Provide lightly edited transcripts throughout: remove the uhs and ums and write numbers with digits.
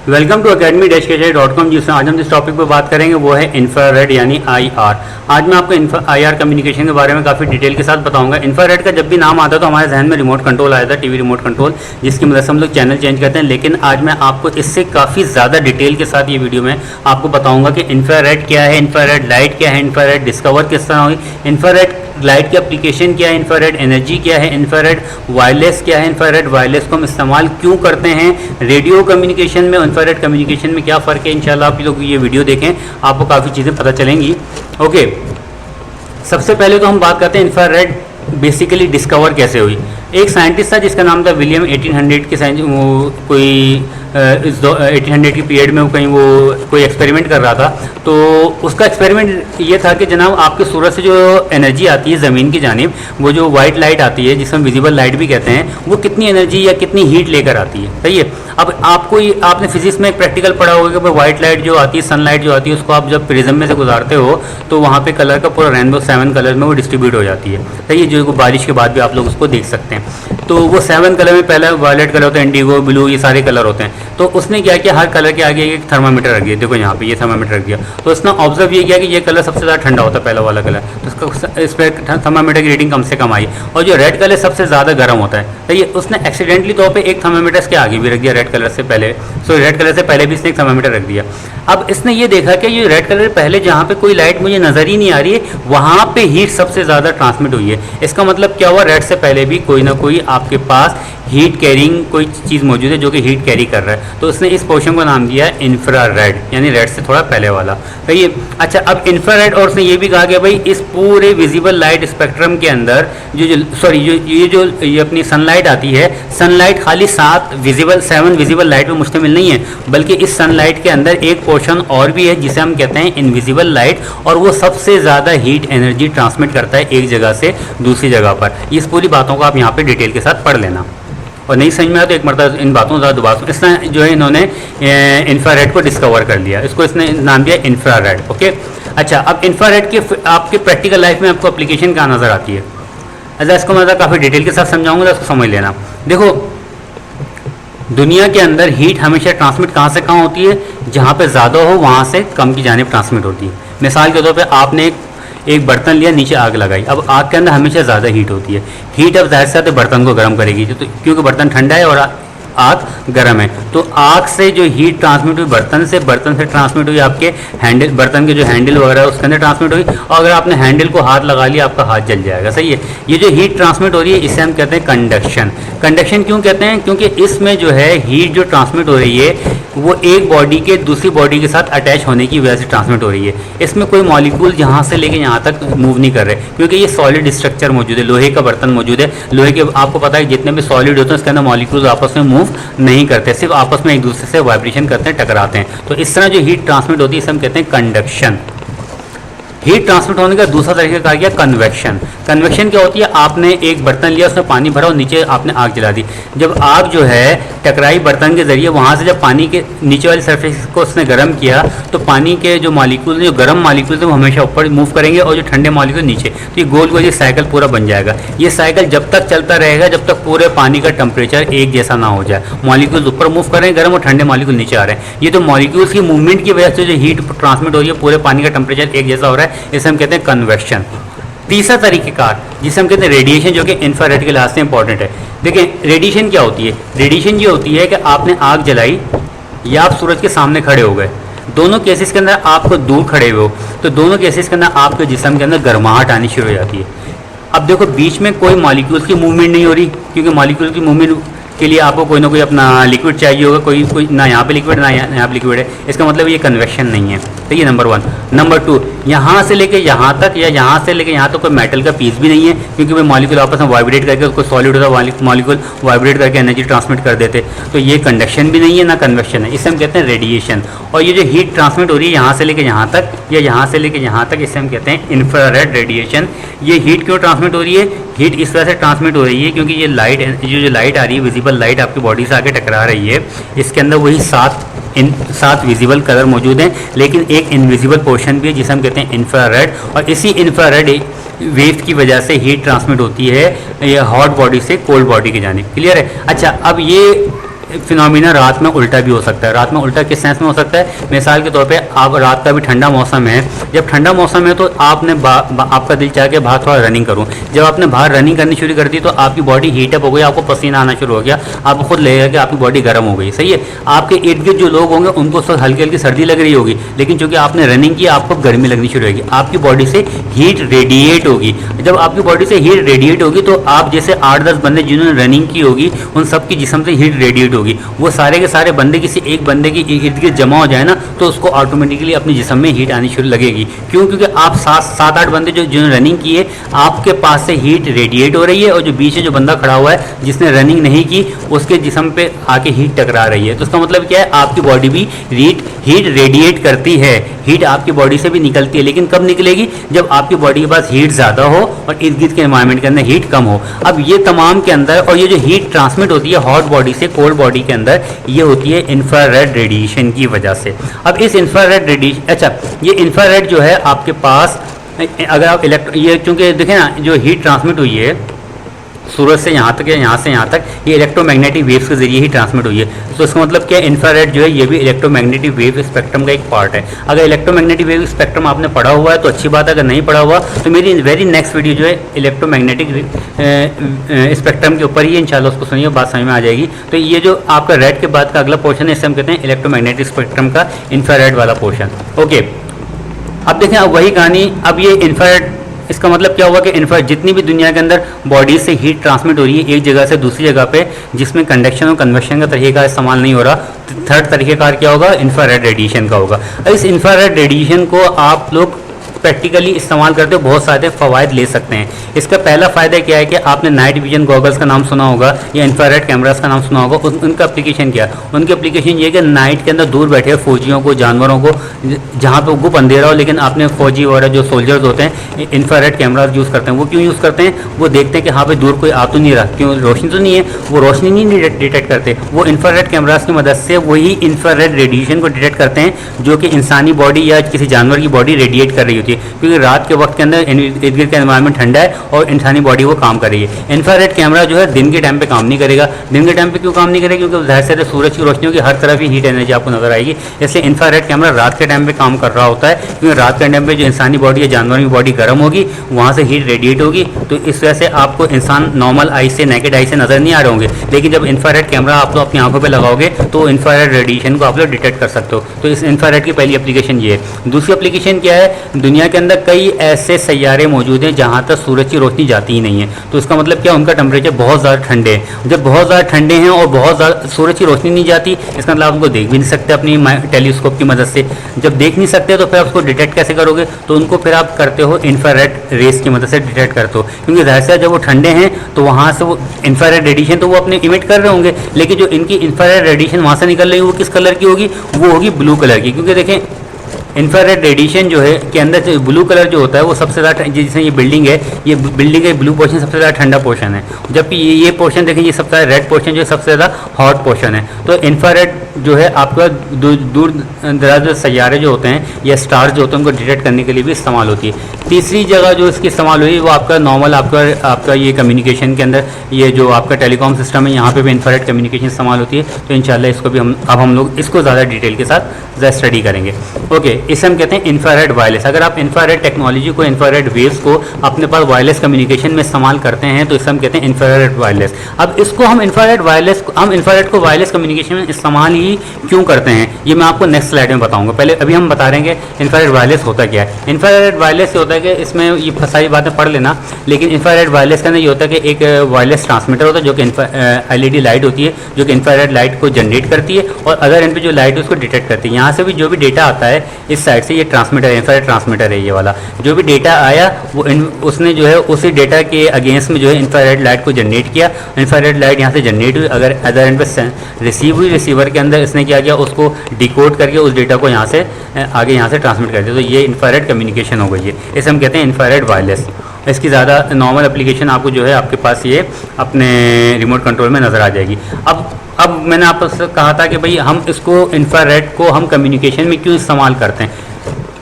Welcome to academy-kshari.com। जिसमें आज हम जिस टॉपिक पर बात करेंगे वो है इंफ्रारेड यानी IR। आज मैं आपको IR कम्युनिकेशन के बारे में काफ़ी डिटेल के साथ बताऊंगा। इंफ्रारेड का जब भी नाम आता है तो हमारे जहन में रिमोट कंट्रोल आया था, टीवी रिमोट कंट्रोल, जिसकी मदद से हम लोग चैनल चेंज करते हैं। लेकिन आज मैं आपको इससे काफ़ी ज़्यादा डिटेल के साथ ये वीडियो में आपको बताऊँगा कि इंफ्रारेड क्या है, इंफ्रारेड लाइट क्या है, इंफ्रारेड डिस्कवर किस तरह हुई, इंफ्रारेड लाइट की एप्लीकेशन क्या है, इंफ्रारेड एनर्जी क्या है, इंफ्रारेड वायरलेस क्या है, इंफ्रारेड वायरलेस को हम इस्तेमाल क्यों करते हैं, रेडियो कम्युनिकेशन में इंफ्रारेड कम्युनिकेशन में क्या फ़र्क है। इंशाल्लाह आप लोग ये वीडियो देखें, आपको काफ़ी चीज़ें पता चलेंगी। ओके, सबसे पहले तो हम बात करते हैं इंफ्रारेड बेसिकली डिस्कवर कैसे हुई। एक साइंटिस्ट था जिसका नाम था विलियम, 1800 के कोई 1800 की पीरियड में वो कहीं वो कोई एक्सपेरिमेंट कर रहा था। तो उसका एक्सपेरिमेंट ये था कि जनाब आपके सूरज से जो एनर्जी आती है ज़मीन की जानिब, वो जो वाइट लाइट आती है जिसे हम विजिबल लाइट भी कहते हैं, वो कितनी एनर्जी या कितनी हीट लेकर आती है। सही है। अब आपने फिजिक्स में एक प्रैक्टिकल पढ़ा होगा कि वाइट लाइट जो आती है, सनलाइट जो आती है, उसको आप जब प्रिज्म में से गुजारते हो तो वहाँ पे कलर का पूरा रेनबो 7 कलर में वो डिस्ट्रीब्यूट हो जाती है। सही है, जो बारिश के बाद भी आप लोग उसको देख सकते हैं। तो वो 7 कलर में पहला वायलेट कलर होता है, इंडिगो, ब्लू, ये सारे कलर होते हैं। तो उसने क्या किया, हर कलर के आगे एक थर्मामीटर रख दिया। देखो यहाँ पे ये थर्मामीटर रख दिया। तो उसने ऑब्जर्व ये किया कि ये कलर सबसे ज़्यादा ठंडा होता है, पहला वाला कलर, तो इस पर थर्मामीटर की रीडिंग कम से कम आई। और जो रेड कलर सबसे ज़्यादा गर्म होता है, तो ये उसने एक्सीडेंटली तौर पर एक थर्मामीटर इसके आगे भी रख दिया, रेड कलर से पहले। रेड कलर से पहले भी इसने एक थर्मामीटर रख दिया। अब इसने ये देखा कि ये रेड कलर पहले जहाँ पे कोई लाइट मुझे नज़र ही नहीं आ रही है, वहाँ पे हीट सबसे ज़्यादा ट्रांसमिट हुई है। इसका मतलब क्या हुआ, रेड से पहले भी कोई ना कोई आपके पास हीट कैरिंग कोई चीज़ मौजूद है जो कि हीट कैरी कर रहा है। तो उसने इस पोर्शन को नाम दिया इंफ्रारेड, यानी रेड से थोड़ा पहले वाला। सही है। अच्छा, अब इंफ्रारेड, और उसने ये भी कहा कि भाई इस पूरे विजिबल लाइट स्पेक्ट्रम के अंदर ये अपनी सनलाइट आती है, सनलाइट खाली 7 विजिबल लाइट में मुश्तमिल नहीं है, बल्कि इस सनलाइट के अंदर एक पोर्शन और भी है जिसे हम कहते हैं इनविजिबल लाइट, और वो सबसे ज़्यादा हीट एनर्जी ट्रांसमिट करता है एक जगह से दूसरी जगह पर। इस पूरी बातों को आप यहाँ पे डिटेल के साथ पढ़ लेना, और नहीं समझ में आया तो एक मरतबा इन बातों ज़्यादा दोबारा। इसने जो है इन्होंने इंफ्रारेड को डिस्कवर कर लिया, इसको इसने नाम दिया इंफ्रारेड। ओके, अच्छा, अब इंफ्रारेड के आपके प्रैक्टिकल लाइफ में आपको एप्लीकेशन कहाँ नज़र आती है। अच्छा, इसको मैं काफ़ी डिटेल के साथ समझाऊंगा, तो इसको समझ लेना। देखो, दुनिया के अंदर हीट हमेशा ट्रांसमिट कहाँ से कहाँ होती है, जहाँ पे ज़्यादा हो वहाँ से कम की जानिब ट्रांसमिट होती है। मिसाल के तौर पे आपने एक बर्तन लिया, नीचे आग लगाई। अब आग के अंदर हमेशा ज़्यादा हीट होती है। हीट अब जाहिर से बर्तन को गर्म करेगी, तो क्योंकि बर्तन ठंडा है और आग गर्म है, तो आग से जो हीट ट्रांसमिट हुई बर्तन से ट्रांसमिट हुई आपके हैंडल, बर्तन के जो हैंडल वगैरह है उसके अंदर ट्रांसमिट हुई, और अगर आपने हैंडल को हाथ लगा लिया आपका हाथ जल जाएगा। सही है। ये जो हीट ट्रांसमिट हो रही है इसे हम कहते हैं कंडक्शन। कंडक्शन क्यों कहते हैं, क्योंकि इसमें जो है हीट जो ट्रांसमिट हो रही है वो एक बॉडी के दूसरी बॉडी के साथ अटैच होने की वजह से ट्रांसमिट हो रही है। इसमें कोई मॉलिक्यूल यहाँ से लेके यहाँ तक मूव नहीं कर रहे, क्योंकि ये सॉलिड स्ट्रक्चर मौजूद है, लोहे का बर्तन मौजूद है। लोहे के आपको पता है जितने भी सॉलिड होते हैं उसके अंदर मॉलिक्यूल्स आपस में मूव नहीं करते, सिर्फ आपस में एक दूसरे से वाइब्रेशन करते हैं, टकराते हैं। तो इस तरह जो हीट ट्रांसमिट होती है इसे हम कहते हैं कंडक्शन। हीट ट्रांसमिट होने का दूसरा तरीका कहा गया कन्वेक्शन। कन्वेक्शन क्या होती है, आपने एक बर्तन लिया, उसमें पानी भरा और नीचे आपने आग जला दी। जब आग जो है टकराई बर्तन के जरिए, वहाँ से जब पानी के नीचे वाली सरफेस को उसने गर्म किया, तो पानी के जो मॉलिक्यूल, जो गर्म मॉलिक्यूल थे वो हमेशा ऊपर मूव करेंगे और जो ठंडे मॉलिक्यूल नीचे। तो ये गोल गोल ये साइकिल पूरा बन जाएगा। ये साइकिल जब तक चलता रहेगा जब तक पूरे पानी का टेम्परेचर एक जैसा ना हो जाए। मॉलिक्यूल ऊपर मूव कर रहे हैं गर्म और ठंडे मॉलिक्यूल नीचे आ रहे हैं। ये तो मॉलिक्यूल्स की मूवमेंट की वजह से जो हीट ट्रांसमिट हो रही है, पूरे पानी का टेम्परेचर एक जैसा हो रहा है, इसे हम कहते हैं कन्वेक्शन। तीसरा तरीक़ेकार जिसे हम कहते हैं रेडिएशन, जो कि इंफ्रारेड के लिहाज से इंपॉर्टेंट है। देखिए, रेडिएशन क्या होती है। रेडिएशन ये होती है कि आपने आग जलाई या आप सूरज के सामने खड़े हो गए, दोनों केसेस के अंदर आपको दूर खड़े हुए हो, तो दोनों केसेस के अंदर आपके जिस्म के अंदर गर्माहट आनी शुरू हो जाती है। अब देखो, बीच में कोई मॉलिक्यूल्स की मूवमेंट नहीं हो रही, क्योंकि मॉलिक्यूल की मूवमेंट के लिए आपको कोई ना कोई अपना लिक्विड चाहिए होगा, कोई ना यहाँ पे लिक्विड ना यहाँ पे लिक्विड है, इसका मतलब ये कन्वेक्शन नहीं है। तो ये नंबर 1। नंबर 2, यहाँ से लेके यहाँ तक या यहाँ से लेके यहाँ तक कोई मेटल का पीस भी नहीं है, क्योंकि वो मॉलिक्यूल आपस में वाइब्रेट करके, उसको सॉलिड होता मॉलिक्यूल वाइब्रेट करके एनर्जी ट्रांसमिट कर देते। तो ये कंडक्शन भी नहीं है ना कन्वेक्शन है, इसे हम कहते हैं रेडिएशन। और ये जो हीट ट्रांसमिट हो रही है यहाँ से लेके यहाँ तक या यहाँ से लेके यहाँ तक, इसे हम कहते हैं इंफ्रारेड रेडिएशन। ये हीट क्यों ट्रांसमिट हो रही है, हीट इस वजह से ट्रांसमिट हो रही है क्योंकि ये लाइट, जो लाइट आ रही है, विजिबल लाइट आपकी बॉडी से आके टकरा रही है, इसके अंदर वही 7 विजिबल कलर मौजूद हैं, लेकिन एक इनविजिबल पोर्शन भी है जिसे हम कहते हैं इंफ्रारेड। और इसी इंफ्रारेड वेव की वजह से हीट ट्रांसमिट होती है ये हॉट बॉडी से कोल्ड बॉडी की जानिब। क्लियर है। अच्छा, अब ये फिनोमिना रात में उल्टा भी हो सकता है। रात में उल्टा किस सेंस में हो सकता है? मिसाल के तौर पे आप रात का भी ठंडा मौसम है, जब ठंडा मौसम है तो आपने आपका दिल चाह के बाहर थोड़ा रनिंग करूं, जब आपने बाहर रनिंग करनी शुरू कर दी तो आपकी बॉडी हीटअप हो गई, आपको पसीना आना शुरू हो गया, आपको खुद लगेगा कि आपकी बॉडी गर्म हो गई। सही है। आपके इर्द गिर्द जो लोग होंगे उनको उस वक्त हल्की हल्की सर्दी लग रही होगी, लेकिन चूंकि आपने रनिंग की आपको गर्मी लगनी शुरू होगी, आपकी बॉडी से हीट रेडिएट होगी। जब आपकी बॉडी से हीट रेडिएट होगी तो आप जैसे 8-10 बंदे जिन्होंने रनिंग की होगी उन सबकी जिस्म से हीट रेडिएट होगी, वो सारे के सारे बंदे किसी एक बंदे की इर्द गिर्द जमा हो जाए ना तो उसको ऑटोमेटिकली अपने जिस्म में हीट आनी शुरू लगेगी। क्यों? क्योंकि आप 7-8 बंदे जिन्होंने रनिंग की है आपके पास से हीट रेडिएट हो रही है, और जो बीच में जो बंदा खड़ा हुआ है जिसने रनिंग नहीं की उसके जिस्म पे आके हीट टकरा रही है। तो इसका मतलब क्या है? आपकी बॉडी भी हीट रेडिएट करती है, हीट आपकी बॉडी से भी निकलती है, लेकिन कब निकलेगी? जब आपकी बॉडी के पास हीट ज़्यादा हो और इर्द गिर्द के एनवायरनमेंट के अंदर हीट कम हो। अब ये तमाम के अंदर, और ये जो हीट ट्रांसमिट होती है हॉट बॉडी से कोल्ड बॉडी के अंदर, ये होती है इंफ्रारेड रेडिएशन की वजह से। अब इस इंफ्रारेड रेडिएशन, अच्छा ये इंफ्रारेड जो है आपके पास, अगर आप ये चूंकि देखें ना जो हीट ट्रांसमिट हुई है सूरज से यहाँ तक या यहाँ से यहाँ तक, ये इलेक्ट्रोमैग्नेटिक वेव्स के जरिए ही ट्रांसमिट हुई है। तो इसका मतलब क्या? इंफ्रारेड जो है ये भी इलेक्ट्रोमैग्नेटिक वेव स्पेक्ट्रम का एक पार्ट है। अगर इलेक्ट्रोमैग्नेटिक वेव स्पेक्ट्रम आपने पढ़ा हुआ है तो अच्छी बात है, अगर नहीं पढ़ा हुआ तो मेरी वेरी नेक्स्ट वीडियो जो है इलेक्ट्रोमैग्नेटिक स्पेक्ट्रम के ऊपर ही इंशाल्लाह उसको सुनिए, बात समझ में आ जाएगी। तो ये जो आपका रेड के बाद का अगला पोर्शन है इसे हम कहते हैं इलेक्ट्रोमैग्नेटिक स्पेक्ट्रम का इंफ्रारेड वाला पोर्शन। ओके, अब देखें, अब वही कहानी, अब ये इंफ्रारेड, इसका मतलब क्या हुआ कि इंफ्रारेड जितनी भी दुनिया के अंदर बॉडी से हीट ट्रांसमिट हो रही है एक जगह से दूसरी जगह पे, जिसमें कंडक्शन और कन्वेक्शन का तरीका इस्तेमाल नहीं हो रहा, थर्ड तरीकेकार क्या होगा? इंफ्रारेड रेडिएशन का होगा। इस इंफ्रारेड रेडिएशन को आप लोग प्रैक्टिकली इस्तेमाल करते हो, बहुत सारे फ़वाइद ले सकते हैं। इसका पहला फ़ायदा क्या है कि आपने नाइट विजन गॉगल्स का नाम सुना होगा या इंफ्रारेड कैमरास का नाम सुना होगा। उनका एप्लीकेशन क्या है? उनकी एप्लीकेशन ये है कि नाइट के अंदर दूर बैठे फौजियों को, जानवरों को, जहाँ पे गुप अंधेरा हो लेकिन आपने फौजी वगैरह जो सोल्जर्स होते हैं इंफ्रारेड कैमरास यूज़ करते हैं। वो क्यों यूज़ करते हैं? वो देखते हैं कि हाँ भाई दूर कोई आ तो नहीं रहा, क्यों रोशनी तो नहीं है, वो रोशनी नहीं डिटेक्ट करते, वो इंफ्रारेड कैमरास की मदद से वही इंफ्रारेड रेडिएशन को डिटेक्ट करते हैं जो कि इंसानी बॉडी या किसी जानवर की बॉडी रेडिएट कर रही होती है। क्योंकि रात के वक्त के अंदर इर्द गिर्द का एनवायरनमेंट ठंडा है और इंसानी बॉडी वो काम कर रही है। इंफ्रारेड कैमरा जो है दिन के टाइम पे काम नहीं करेगा। दिन के टाइम पे क्यों काम नहीं करेगा? क्योंकि जाहिर से सूरज की रोशनी की हर तरफ ही हीट एनर्जी आपको नजर आएगी, इसलिए इंफ्रारेड कैमरा रात के टाइम पे काम कर रहा होता है। क्योंकि रात के टाइम पे जो इंसानी बॉडी या जानवर की बॉडी गर्म होगी, वहाँ से हीट रेडिएट होगी, तो इस वजह से आपको इंसान नॉर्मल आई से, नेकेड आई से नजर नहीं आ रहे होंगे। लेकिन जब इंफ्रारेड कैमरा आप लोग अपनी आंखों पर लगाओगे तो इंफ्रारेड रेडिएशन को आप लोग डिटेक्ट कर सकते हो। तो इस इंफ्रारेड की पहली एप्लीकेशन ये है। दूसरी एप्लीकेशन क्या है? दुनिया के अंदर कई ऐसे सैयारे मौजूद हैं जहाँ तक सूरज की रोशनी जाती ही नहीं है। तो इसका मतलब क्या? उनका टेम्परेचर बहुत ज़्यादा ठंडे हैं। जब बहुत ज़्यादा ठंडे हैं और बहुत ज़्यादा सूरज की रोशनी नहीं जाती, इसका मतलब आप उनको देख भी नहीं सकते अपनी टेलीस्कोप की मदद से। जब देख नहीं सकते तो फिर आप उसको डिटेक्ट कैसे करोगे? तो उनको फिर आप करते हो इंफ्रारेड रेस की मदद से डिटेक्ट करते हो। क्योंकि जाहिर से जब वो ठंडे हैं तो वहाँ से वो इंफ्रारेड रेडिएशन तो वो अपने इमिट कर रहे होंगे, लेकिन जो इनकी इंफ्रारेड रेडिएशन वहाँ से निकल रही है वो किस कलर की होगी? वो होगी ब्लू कलर की। क्योंकि देखें इंफ्रारेड रेडिएशन जो है के अंदर जो ब्लू कलर जो होता है वो सबसे ज़्यादा, जैसे ये बिल्डिंग है, ये बिल्डिंग का ब्लू पोर्शन सबसे ज़्यादा ठंडा पोर्शन है, जबकि ये पोर्शन देखें ये सबसे ज़्यादा रेड पोर्शन जो है सबसे ज़्यादा हॉट पोर्शन है। तो इंफ्रारेड जो है आपका दूर दराज सैयारे जो होते हैं या स्टार्स जो होते हैं उनको डिटेक्ट करने के लिए भी इस्तेमाल होती है। तीसरी जगह जो इसकी इस्तेमाल हुई वो आपका नॉर्मल आपका ये कम्युनिकेशन के अंदर, ये जो आपका टेलीकॉम सिस्टम है यहाँ पे भी इंफ्रारेड कम्युनिकेशन इस्तेमाल होती है। तो इंशाल्लाह इसको भी हम लोग इसको ज़्यादा डिटेल के साथ ज़्यादा स्टडी करेंगे। ओके, इसे हम कहते हैं इंफ्रारेड वायरलेस। अगर आप इंफ्रारेड टेक्नोलॉजी को, इंफ्रारेड वेव्स को अपने पास वायरलेस कम्युनिकेशन में इस्तेमाल करते हैं तो इसे हम कहते हैं इंफ्रारेड वायरलेस। अब इसको हम इंफ्रारेड को वायरलेस कम्युनिकेशन में इस्तेमाल ही क्यों करते हैं ये मैं आपको नेक्स्ट स्लाइड में बताऊंगा। पहले अभी हम बता रहे हैं कि इंफ्रारेड वायरलेस होता क्या है। इंफ्रारेड वायरलेस ये होता है कि इसमें ये सारी बातें पढ़ लेना, लेकिन इंफ्रारेड वायरलेस का ये होता है कि एक वायरलेस ट्रांसमीटर होता है जो कि LED लाइट होती है जो कि इंफ्रारेड लाइट को जनरेट करती है और अदर एंड पे जो लाइट है उसको डिटेक्ट करती है। यहाँ से भी जो भी डेटा आता है इस साइड से, ये ट्रांसमीटर है, इंफ्रारेड ट्रांसमीटर है ये वाला, जो भी डेटा आया वो उसने जो है उसी डेटा के अगेंस्ट में जो है इंफ्रारेड लाइट को जनरेट किया। इंफ्रारेड लाइट यहाँ से जनरेट हुई, अगर अदर एंड पे रिसीव हुई, रिसीवर के अंदर इसने क्या किया उसको डिकोड करके उस डेटा को यहाँ से आगे यहाँ से ट्रांसमिट कर दिया। तो ये इंफ्रारेड कम्युनिकेशन हो गई है, इसे हम कहते हैं इंफ्रारेड वायरलेस। इसकी ज़्यादा नॉर्मल एप्लीकेशन आपको जो है आपके पास ये अपने रिमोट कंट्रोल में नज़र आ जाएगी। अब मैंने आपसे कहा था कि भाई हम इसको इंफ्रारेड को हम कम्युनिकेशन में क्यों इस्तेमाल करते हैं।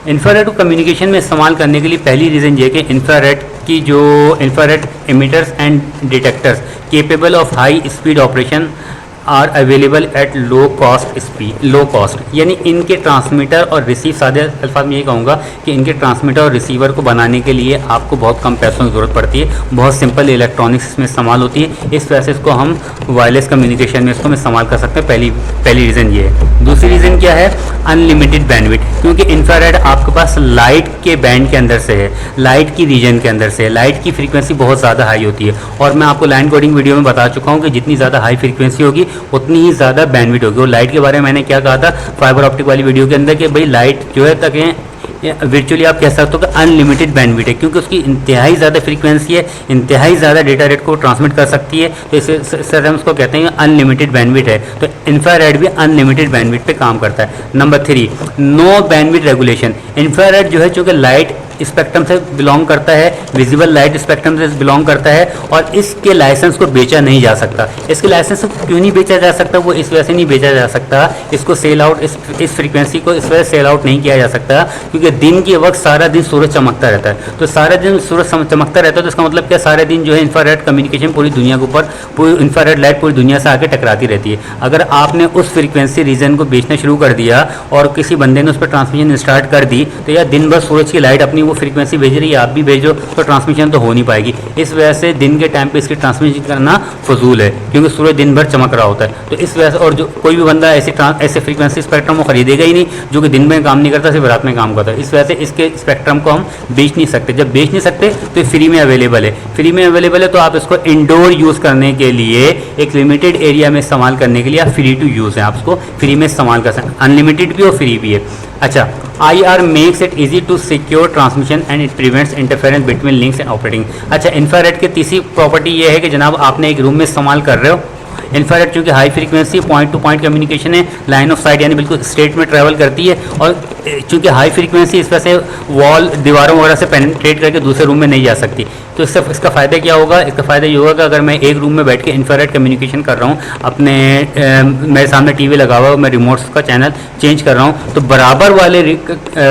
इंफ्रारेड को कम्युनिकेशन में इस्तेमाल करने के लिए पहली रीज़न ये कि इंफ्रारेड की जो infrared emitters and detectors capable of high speed operation are available at low cost, यानी इनके ट्रांसमीटर और रिसीव, सादे अल्फाज में ये कहूँगा कि इनके ट्रांसमीटर और रिसीवर को बनाने के लिए आपको बहुत कम पैसों की ज़रूरत पड़ती है, बहुत सिंपल इलेक्ट्रॉनिक्स इसमें इस्तेमाल होती है, इस वजह से इसको हम वायरलेस कम्युनिकेशन में इसको हम इस्तेमाल कर सकते हैं। पहली रीज़न ये है। दूसरी रीज़न क्या है? अनलिमिटेड बैंडविड्थ, क्योंकि इंफ्रारेड आपके पास लाइट के बैंड के अंदर से है, लाइट की रीजन के अंदर से है, लाइट की फ्रीक्वेंसी बहुत ज़्यादा हाई होती है, और मैं आपको लाइन कोडिंग वीडियो में बता चुका हूँ कि जितनी ज़्यादा हाई फ्रीक्वेंसी होगी उतनी ही ज़्यादा बैंडविड्थ होगी। और लाइट के बारे में मैंने क्या कहा था फाइबर ऑप्टिक वाली वीडियो के अंदर कि भाई लाइट जो है तक वर्चुअली आप कह सकते हो कि अनलिमिटेड बैंडविड्थ है, क्योंकि उसकी इंतहाई ज़्यादा फ्रीक्वेंसी है, इंतहाई ज़्यादा डेटा रेट को ट्रांसमिट कर सकती है, तो इसे सर हम उसको कहते हैं अनलिमिटेड बैंडविड्थ है। तो इंफ्रारेड भी अनलिमिटेड बैंडविड्थ पे काम करता है। Number 3, no bandwidth regulation. Infrared जो है चूँकि लाइट स्पेक्ट्रम से बिलोंग करता है, विजिबल लाइट स्पेक्ट्रम से बिलोंग करता है, और इसके लाइसेंस को बेचा नहीं जा सकता। इसके लाइसेंस को क्यों नहीं बेचा जा सकता? वो इस वजह से नहीं बेचा जा सकता, इसको सेल आउट, इस फ्रीक्वेंसी को इस वजह से सेल आउट नहीं किया जा सकता, क्योंकि दिन के वक्त सारा दिन सूरज चमकता रहता है। तो सारा दिन सूरज चमकता रहता है, तो इसका मतलब क्या, सारे दिन जो है इंफ्रारेड कम्युनिकेशन पूरी दुनिया के ऊपर, पूरी इंफ्रारेड लाइट पूरी दुनिया से आके टकराती रहती है। अगर आपने उस फ्रीक्वेंसी रीजन को बेचना शुरू कर दिया और किसी बंदे ने उस पर ट्रांसमिशन स्टार्ट कर दी, तो यार दिन भर सूरज की लाइट अपनी वो फ्रीक्वेंसी भेज रही है, आप भी भेजो, तो ट्रांसमिशन तो हो नहीं पाएगी। इस वजह से दिन के टाइम पे इसकी ट्रांसमिशन करना फजूल है, क्योंकि सूरज दिन भर चमक रहा होता है। तो इस वजह से, और जो कोई भी बंदा ऐसे फ्रीक्वेंसी स्पेक्ट्रम को खरीदेगा ही नहीं जो कि दिन में काम नहीं करता, सिर्फ रात में काम करता है। इस वजह से इसके स्पेक्ट्रम को हम बेच नहीं सकते। जब बेच नहीं सकते तो फ्री में अवेलेबल है, फ्री में अवेलेबल है, तो आप इसको इंडोर यूज़ करने के लिए, एक लिमिटेड एरिया में इस्तेमाल करने के लिए आप फ्री टू यूज़ है, आप उसको फ्री में इस्तेमाल कर सकते हैं। अनलिमिटेड भी और फ्री भी है। अच्छा, IR makes it easy to secure transmission and it prevents interference between links and operating. अच्छा, इंफ्रारेड की तीसरी प्रॉपर्टी ये है कि जनाब आपने एक रूम में इस्तेमाल कर रहे हो, इंफ्रारेड चूँकि high frequency point two point communication है, लाइन ऑफ साइट यानी बिल्कुल स्ट्रेट में ट्रैवल करती है, और चूँकि हाई फ्रीक्वेंसी इस वजह से वॉल, दीवारों वगैरह से पेनिट्रेट करके दूसरे रूम में नहीं जा सकती। तो इसका फ़ायदा क्या होगा? इसका फ़ायदा ये होगा कि अगर मैं एक रूम में बैठ के इंफ्रारेड कम्युनिकेशन कर रहा हूँ, अपने मेरे सामने टीवी लगा हुआ है, मैं रिमोट्स का चैनल चेंज कर रहा हूँ, तो बराबर वाले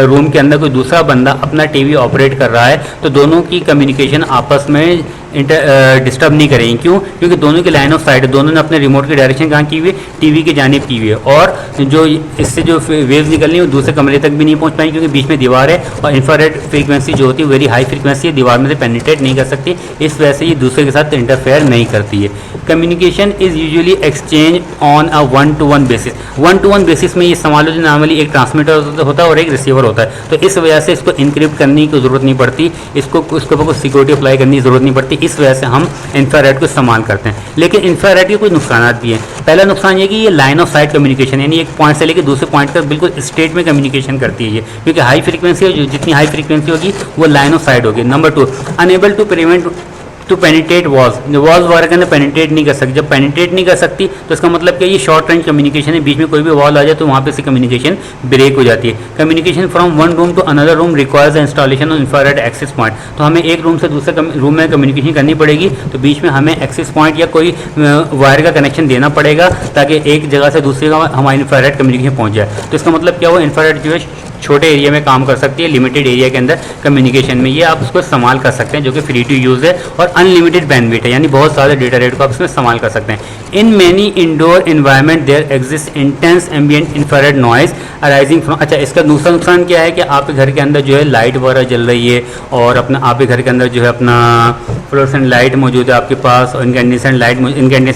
रूम के अंदर कोई दूसरा बंदा अपना टीवी ऑपरेट कर रहा है, तो दोनों की कम्युनिकेशन आपस में डिस्टर्ब नहीं करेंगे। क्यों? क्योंकि दोनों की लाइन ऑफ साइट है, दोनों ने अपने रिमोट की डायरेक्शन कहाँ की हुई है? टीवी की जानिब की हुई है, और जो इससे जो वेव्स निकलनी है वो दूसरे कमरे तक भी नहीं पहुँच पाएंगे, क्योंकि बीच में दीवार है, और इंफ्रारेड फ्रीक्वेंसी जो होती है वेरी हाई फ्रीक्वेंसी है, दीवार में से पेनिट्रेट नहीं कर सकती, इस वजह से ये दूसरे के साथ इंटरफेयर नहीं करती है। Communication is usually exchange on a 1-to-1 basis. 1-to-1 basis में ये संभालो जो नॉर्मली एक ट्रांसमीटर होता है और एक रिसीवर होता है, तो इस वजह से इसको इनक्रिप्ट करने की ज़रूरत नहीं पड़ती, इसके ऊपर कोई सिक्योरिटी अप्लाई करने की ज़रूरत नहीं पड़ती, इस वजह से हम इंफ्रारेड को इस्तेमाल करते हैं। लेकिन इंफ्रारेड के कुछ नुकसान भी हैं। पहला नुकसान ये कि ये लाइन ऑफ साइट कम्युनिकेशन, यानी एक पॉइंट से लेकर दूसरे पॉइंट तक बिल्कुल स्ट्रेट में कम्युनिकेशन करती है ये, क्योंकि हाई फ्रीक्वेंसी, जितनी हाई फ्रीक्वेंसी होगी वो लाइन ऑफ साइट होगी। Number 2, enable to prevent to penetrate walls वगैरह के अंदर पेनिट्रेट नहीं कर सकती। जब पेनिट्रेट नहीं कर सकती तो इसका मतलब कि ये शॉर्ट रेंज कम्युनिकेशन है, बीच में कोई भी वॉल आ जाए तो वहाँ पे से कम्युनिकेशन ब्रेक हो जाती है। Communication from one room to another room requires the installation of infrared access point. तो हमें एक रूम से दूसरे रूम में कम्युनिकेशन करनी पड़ेगी, तो बीच में हमें एक्सेस पॉइंट या कोई वायर का कनेक्शन देना पड़ेगा ताकि एक जगह से दूसरी जगह हमारी इंफ्रारेड कम्युनिकेशन पहुँच जाए। तो इसका मतलब क्या हुआ, इंफ्रारेड जो है छोटे एरिया में काम कर सकती है, लिमिटेड एरिया के अंदर कम्युनिकेशन में, ये आप उसको इस्तेमाल कर सकते हैं, जो कि फ्री टू यूज़ है और अनलिमिटेड बैंडविड्थ है, यानी बहुत ज़्यादा डेटा रेट को आप इसमें इस्तेमाल कर सकते हैं। In many indoor environment there exist intense ambient infrared noise arising from. अच्छा, इसका दूसरा नुकसान क्या है कि आपके घर के अंदर जो है लाइट वगैरह जल रही है और अपना आपके घर के अंदर जो है अपना फ्लोरेसेंट लाइट मौजूद है आपके पास, और इनकैंडेसेंट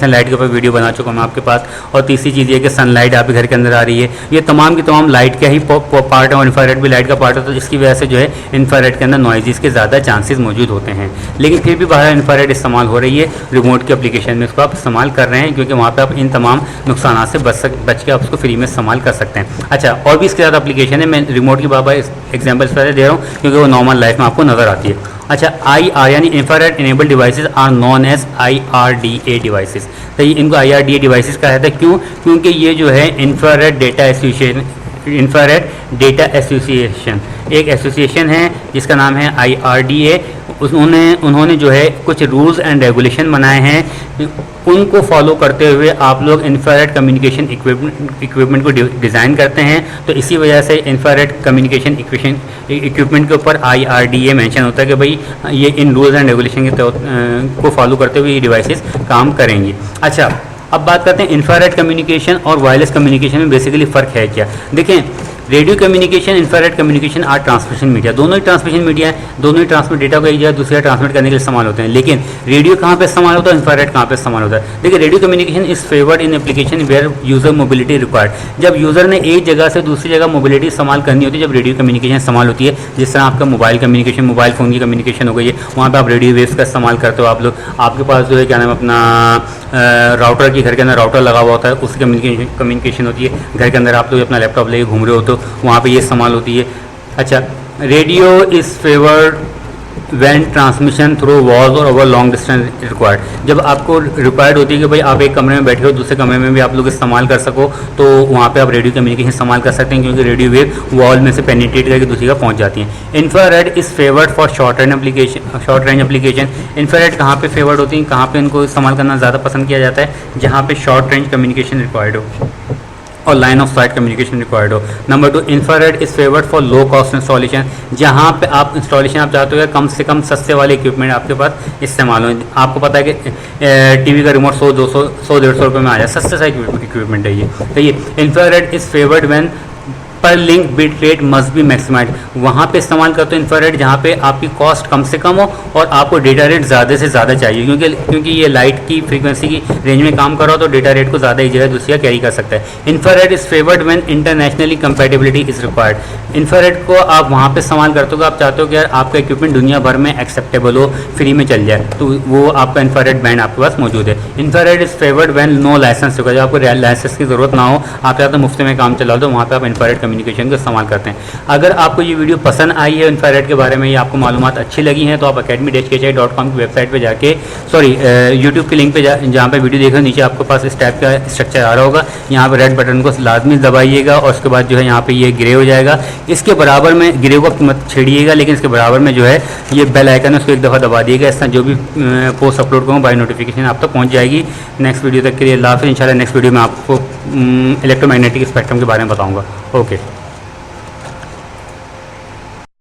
लाइट के ऊपर वीडियो बना चुका हूँ आपके पास। और तीसरी चीज़ ये कि सनलाइट आपके घर के अंदर आ रही है, ये तमाम की तमाम लाइट का ही पार्ट है और इंफ्रारेड भी लाइट का पार्ट है, तो जिसकी वजह से जो है इंफ्रारेड के अंदर नॉइज़ के ज़्यादा चांसेस मौजूद होते हैं। लेकिन फिर भी बाहर इंफ्रारेड इस्तेमाल हो रही है, रिमोट के एप्लीकेशन में उसको आप इस्तेमाल कर रहे हैं, क्योंकि वहाँ पे आप इन तमाम नुकसान से बच के आप उसको फ्री में इस्तेमाल कर सकते हैं। अच्छा, और भी इसके ज़्यादा एप्लीकेशन है, मैं रिमोट की बाबा एग्जाम्पल इस तरह दे रहा हूँ क्योंकि वो नॉर्मल लाइफ में आपको नज़र आती है। अच्छा, IR यानी infrared enabled devices are known as IRDA devices. तो ये इनको IRDA डिवाइसेस कहा जाता है, क्यों? क्योंकि ये जो है इंफ्रारेड डेटा एसोसिएशन एक एसोसिएशन है जिसका नाम है IRDA। उन्होंने जो है कुछ रूल्स एंड रेगुलेशन बनाए हैं, उनको फॉलो करते हुए आप लोग इंफ्रारेड कम्युनिकेशन इक्विपमेंट को डिज़ाइन करते हैं। तो इसी वजह से इंफ्रारेड कम्युनिकेशन इक्विपमेंट के ऊपर IRDA मेंशन होता है कि भाई ये इन रूल्स एंड रेगुलेशन के को फॉलो करते हुए ये डिवाइसेस काम करेंगी। अच्छा, अब बात करते हैं इंफ्रारेड कम्युनिकेशन और वायरलेस कम्युनिकेशन में बेसिकली फ़र्क है क्या। देखें, radio communication, infrared communication are transmission media, दोनों ही ट्रांसमिशन मीडिया है, दोनों ही ट्रांसमिट डेटा को एक जगह दूसरी जगह ट्रांसमिट करने के लिए इस्तेमाल होते हैं। लेकिन रेडियो कहाँ पे इस्तेमाल होता है, इंफ्रारेड कहाँ पे इस्तेमाल होता है। देखिए, radio communication is favoured in application where user mobility required. जब यूजर ने एक जगह से दूसरी जगह मोबिलिटी इस्तेमाल करनी होती है, जब रेडियो कम्युनिकेशन इस्तेमाल होती है, जिस तरह आपका मोबाइल कम्युनिकेशन, मोबाइल फ़ोन की कम्युनिकेशन हो गई है, वहाँ पर आप रेडियो वेव्स का इस्तेमाल करते हो। आप लोग, आपके पास जो है क्या नाम अपना राउटर की, घर के अंदर राउटर लगा हुआ होता है, उसकी कम्युनिकेशन होती है। घर के अंदर आप लोग अपना लैपटॉप लेके घूम रहे हो तो वहाँ पे ये इस्तेमाल होती है। अच्छा, radio is favoured when transmission through walls और ओवर लॉन्ग डिस्टेंस रिक्वायर्ड। जब आपको रिक्वायर्ड होती है कि भाई आप एक कमरे में बैठे हो, दूसरे कमरे में भी आप लोग इस्तेमाल कर सको, तो वहाँ पे आप रेडियो कम्युनिकेशन इस्तेमाल कर सकते हैं, क्योंकि रेडियो वेव वॉल में से पेनिट्रेट करके दूसरी जगह पहुँच जाती हैं। Infrared is favoured for short range application. Infrared कहाँ पे फेवर्ड होती हैं, कहाँ पे इनको इस्तेमाल करना ज़्यादा पसंद किया जाता है, जहाँ पे शॉर्ट रेंज कम्युनिकेशन रिक्वायर्ड हो और line of sight communication required हो। Number 2, infrared is favoured for low cost installation. जहाँ पे आप इंस्टॉलेशन आप चाहते हो कम से कम सस्ते वाले इक्विपमेंट आपके पास इस्तेमाल हो। आपको पता है कि टीवी का रिमोट 100-150 रुपये में आ जाए, सस्ते सा इक्विपमेंट है ये। तो ये infrared is favoured when per link bit rate must be maximised. वहाँ पे इस्तेमाल करते हो इंफ्रारेड जहाँ पे आपकी कॉस्ट कम से कम हो और आपको डेटा रेट ज़्यादा से ज़्यादा चाहिए, क्योंकि ये लाइट की फ्रीक्वेंसी की रेंज में काम कर रहा हो तो डेटा रेट को ज़्यादा एक जगह दूसरी जगह कैरी कर सकता है। Infrared is favoured when internationally compatibility is required. Infrared को आप वहाँ पे इस्तेमाल करते हो, आप चाहते हो कि यार आपका इक्विपमेंट दुनिया भर में एक्सेप्टेबल हो, फ्री में चल जाए, तो वो आपका इंफ्रारेड बैंड आपके पास मौजूद है। Infrared is favoured when no licence होगा, जब आपको लाइसेंस की ज़रूरत ना हो, आप चाहते हो मुफ्त में काम चला दो, वहाँ पर आप इंफ्रारेड कम्युनिकेशन का इस्तेमाल करते हैं। अगर आपको ये वीडियो पसंद आई है इंफ्रारेड के बारे में, या आपको मालूमात अच्छी लगी हैं, तो आप academy-kchi.com की वेबसाइट पे जाके, यूट्यूब के लिंक पे जहाँ पे वीडियो देख रहे हो, नीचे आपके पास इस टाइप का स्ट्रक्चर आ रहा होगा। यहाँ पे रेड बटन को लाजमी दबाइएगा और उसके बाद जो है यहाँ पे ये ग्रे हो जाएगा। इसके बराबर में, ग्रे को मत छेड़िएगा, लेकिन इसके बराबर में जो है ये बेल आइकन है, उसको एक दफ़ा दबा दिएगा। इस तरह जो भी पोस्ट अपलोड करूँ बाय नोटिफिकेशन आप तक पहुँच जाएगी। नेक्स्ट वीडियो तक के लिए अल्लाह हाफ़िज़। इंशाल्लाह नेक्स्ट वीडियो में आपको इलेक्ट्रोमैग्नेटिक स्पेक्ट्रम के बारे में बताऊँगा। ओके।